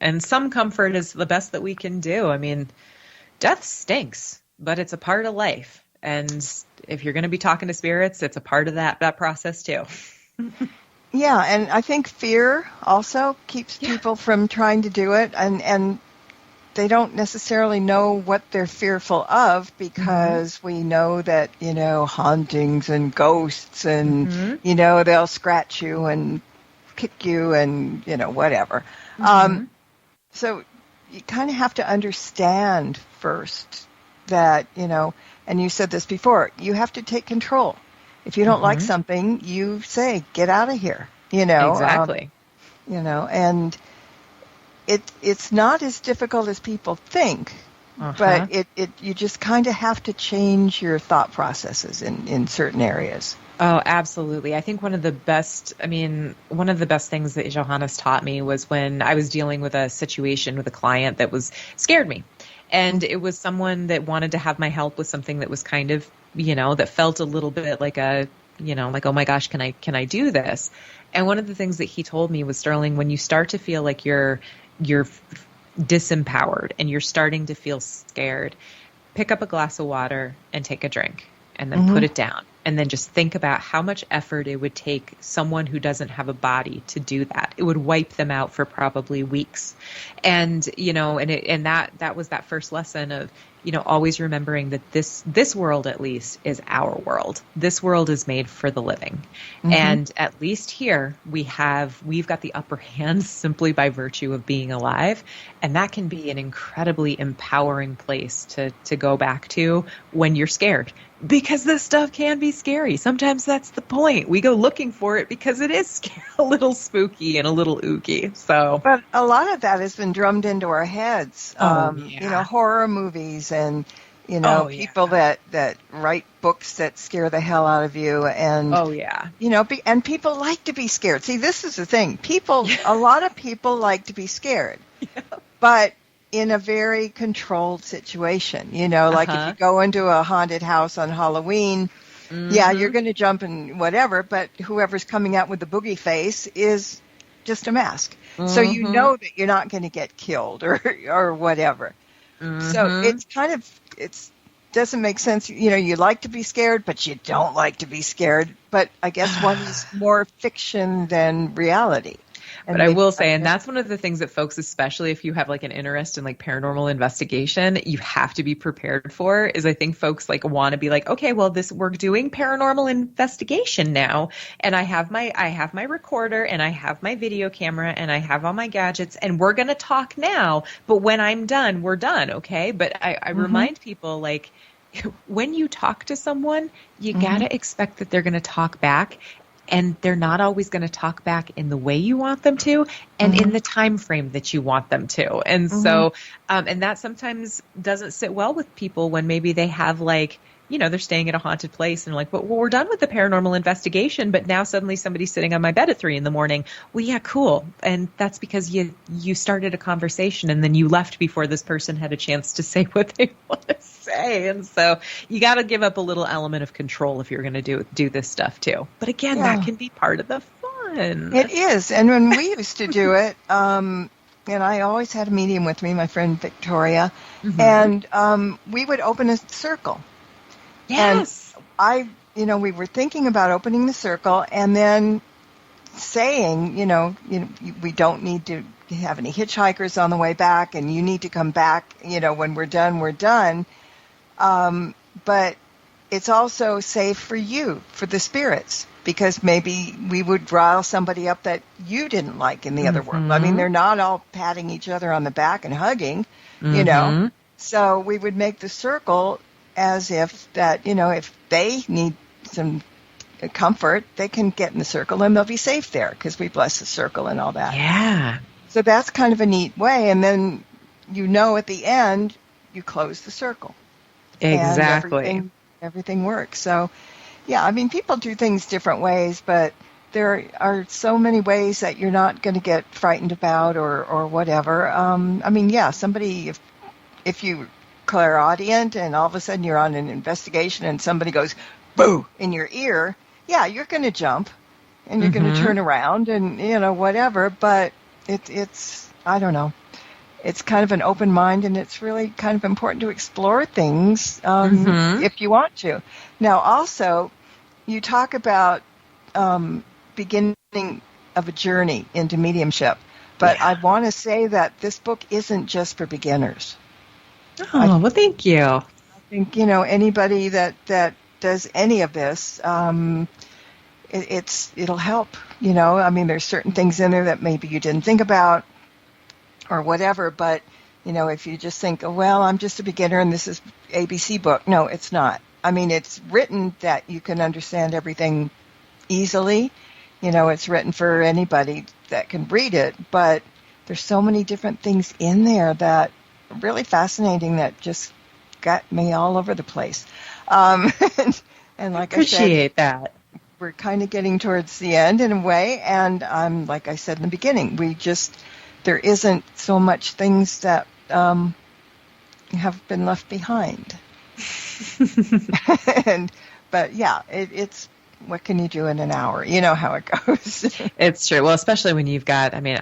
and some comfort is the best that we can do. Death stinks, but it's a part of life, and if you're going to be talking to spirits, it's a part of that process too. Yeah, and I think fear also keeps people from trying to do it, and they don't necessarily know what they're fearful of because we know that, hauntings and ghosts and, they'll scratch you and kick you and, whatever. So you kind of have to understand first that, and you said this before, you have to take control. If you don't like something, you say, get out of here, Exactly. And it's not as difficult as people think, but you just kind of have to change your thought processes in certain areas. Oh, absolutely. I think one of the best things that Johannes taught me was when I was dealing with a situation with a client that scared me. And it was someone that wanted to have my help with something that was kind of, that felt a little bit like like, oh my gosh, can I do this? And one of the things that he told me was, Sterling, when you start to feel like you're disempowered and you're starting to feel scared, pick up a glass of water and take a drink and then put it down. And then just think about how much effort it would take someone who doesn't have a body to do that. It would wipe them out for probably weeks. And, that was that first lesson of, always remembering that this world at least is our world. This world is made for the living. And at least here we've got the upper hand simply by virtue of being alive. And that can be an incredibly empowering place to go back to when you're scared. Because this stuff can be scary. Sometimes that's the point. We go looking for it because it is a little spooky and a little ooky. But a lot of that has been drummed into our heads. Horror movies and people that write books that scare the hell out of you, and and people like to be scared. See, this is the thing. A lot of people like to be scared, but in a very controlled situation, like if you go into a haunted house on Halloween, you're going to jump and whatever, but whoever's coming out with the boogie face is just a mask. So you know that you're not going to get killed or whatever. So it doesn't make sense. You like to be scared, but you don't like to be scared. But I guess one is more fiction than reality. But I will say, and that's one of the things that folks, especially if you have like an interest in like paranormal investigation, you have to be prepared for, is I think folks like want to be like, okay, well, we're doing paranormal investigation now. And I have my recorder and I have my video camera and I have all my gadgets and we're going to talk now. But when I'm done, we're done. Okay. But I remind people, like, when you talk to someone, you got to expect that they're going to talk back. And they're not always going to talk back in the way you want them to and in the time frame that you want them to. And so, and that sometimes doesn't sit well with people when maybe they have like, they're staying at a haunted place and like, well, we're done with the paranormal investigation, but now suddenly somebody's sitting on my bed at 3 a.m. Well, yeah, cool. And that's because you started a conversation and then you left before this person had a chance to say what they want to say. And so you got to give up a little element of control if you're going to do this stuff too. But again, that can be part of the fun. It is. And when we used to do it, and I always had a medium with me, my friend Victoria, and we would open a circle. Yes. And we were thinking about opening the circle and then saying, we don't need to have any hitchhikers on the way back and you need to come back, when we're done, we're done. But it's also safe for you, for the spirits, because maybe we would rile somebody up that you didn't like in the other world. I mean, they're not all patting each other on the back and hugging, So we would make the circle as if that, if they need some comfort, they can get in the circle and they'll be safe there because we bless the circle and all that. Yeah. So that's kind of a neat way. And then, at the end, you close the circle. Exactly. And everything works. So, people do things different ways, but there are so many ways that you're not going to get frightened about or whatever. Somebody, if you clairaudient and all of a sudden you're on an investigation and somebody goes boo in your ear, you're going to jump and you're going to turn around and whatever, but it's I don't know, it's kind of an open mind and it's really kind of important to explore things if you want to. Now also you talk about beginning of a journey into mediumship, but I want to say that this book isn't just for beginners. Oh, well, thank you. I think, anybody that does any of this, it'll help, there's certain things in there that maybe you didn't think about or whatever, but, if you just think, oh, well, I'm just a beginner and this is ABC book. No, it's not. It's written that you can understand everything easily. It's written for anybody that can read it, but there's so many different things in there that really fascinating that just got me all over the place. And like appreciate I said, that. We're kind of getting towards the end in a way. And like I said in the beginning, there isn't so much things that have been left behind. But yeah, it's what can you do in an hour? You know how it goes. It's true. Well, especially when you've got, I mean,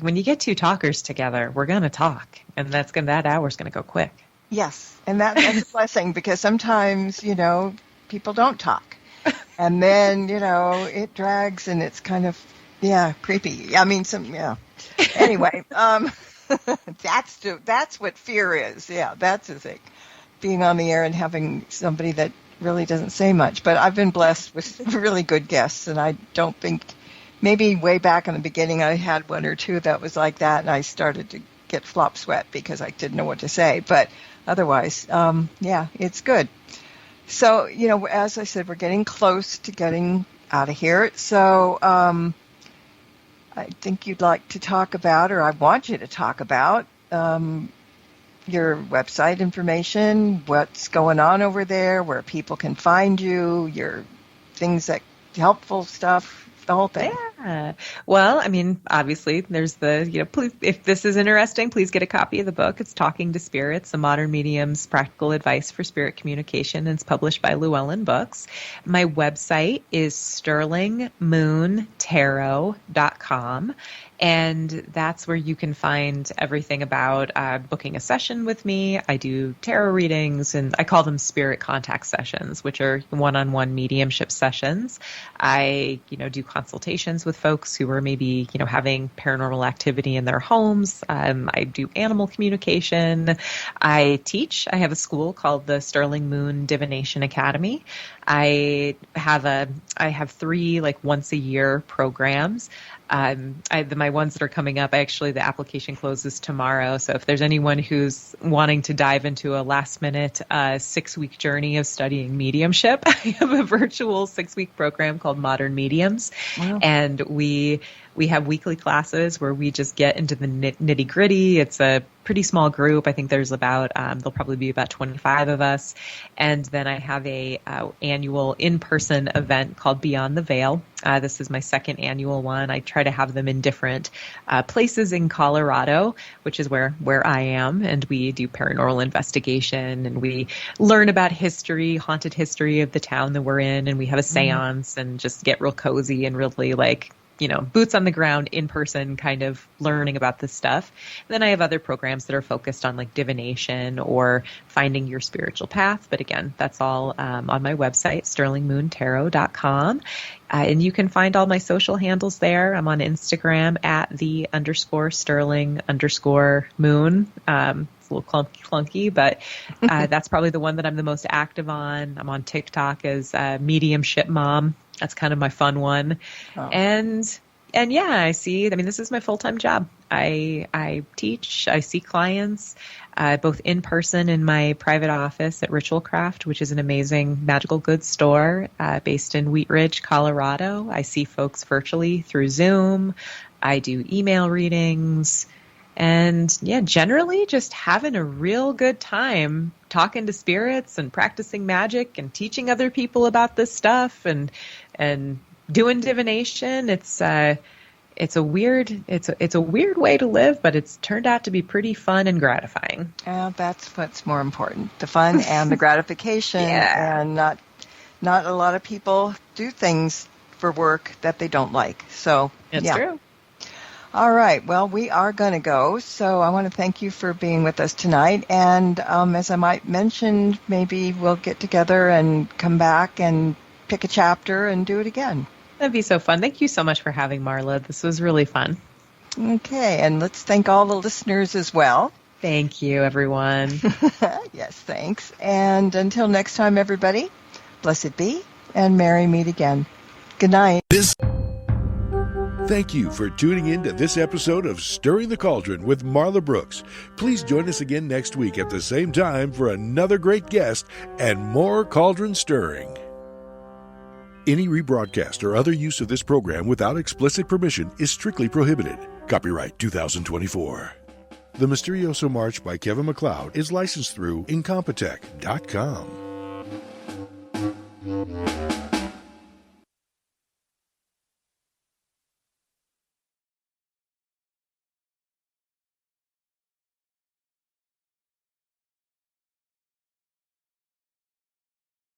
when you get two talkers together, we're going to talk, and that hour's going to go quick. Yes, and that's a blessing, because sometimes, people don't talk. And then, it drags, and it's kind of, creepy. I mean, Anyway, that's what fear is. Yeah, that's the thing. Being on the air and having somebody that really doesn't say much. But I've been blessed with really good guests, and I don't think, maybe way back in the beginning I had one or two that was like that, and I started to get flop sweat because I didn't know what to say. But otherwise, it's good. So, as I said, we're getting close to getting out of here. So I think you'd like to talk about, or I want you to talk about, your website information, what's going on over there, where people can find you, your things that helpful stuff, the whole thing. Yeah. Well, I mean, obviously, there's please, if this is interesting, please get a copy of the book. It's Talking to Spirits, A Modern Medium's Practical Advice for Spirit Communication, and it's published by Llewellyn Books. My website is sterlingmoontarot.com. And that's where you can find everything about booking a session with me. I do tarot readings, and I call them spirit contact sessions, which are one-on-one mediumship sessions. I, do consultations with folks who are maybe, having paranormal activity in their homes. I do animal communication. I teach. I have a school called the Sterling Moon Divination Academy. I have 3 once a year programs. My ones that are coming up, the application closes tomorrow. So if there's anyone who's wanting to dive into a last minute 6-week journey of studying mediumship, I have a virtual 6-week program called Modern Mediums. Wow. And we have weekly classes where we just get into the nitty gritty. It's a pretty small group. I think there's there'll probably be about 25 of us. And then I have a annual in-person event called Beyond the Veil. This is my 2nd annual one. I try to have them in different places in Colorado, which is where I am. And we do paranormal investigation, and we learn about haunted history of the town that we're in. And we have a seance and just get real cozy and really boots on the ground, in person, kind of learning about this stuff. And then I have other programs that are focused on divination or finding your spiritual path. But again, that's all on my website, sterlingmoontarot.com. And you can find all my social handles there. I'm on Instagram at _Sterling_moon. It's a little clunky, but that's probably the one that I'm the most active on. I'm on TikTok as Mediumship Mom. That's kind of my fun one. Oh. And yeah, this is my full-time job. I teach, I see clients, both in person in my private office at Ritual Craft, which is an amazing magical goods store based in Wheat Ridge, Colorado. I see folks virtually through Zoom. I do email readings. And yeah, generally just having a real good time talking to spirits and practicing magic and teaching other people about this stuff and doing divination. It's a weird way to live, but it's turned out to be pretty fun and gratifying. That's what's more important, the fun and the gratification. Yeah. And not a lot of people do things for work that they don't like. So it's true. All right. Well, we are going to go. So I want to thank you for being with us tonight. And as I might mention, maybe we'll get together and come back and pick a chapter and do it again. That'd be so fun. Thank you so much for having Marla. This was really fun. Okay. And let's thank all the listeners as well. Thank you, everyone. Yes, thanks. And until next time, everybody, blessed be and merry meet again. Good night. Thank you for tuning in to this episode of Stirring the Cauldron with Marla Brooks. Please join us again next week at the same time for another great guest and more cauldron stirring. Any rebroadcast or other use of this program without explicit permission is strictly prohibited. Copyright 2024. The Mysterioso March by Kevin MacLeod is licensed through Incompetech.com.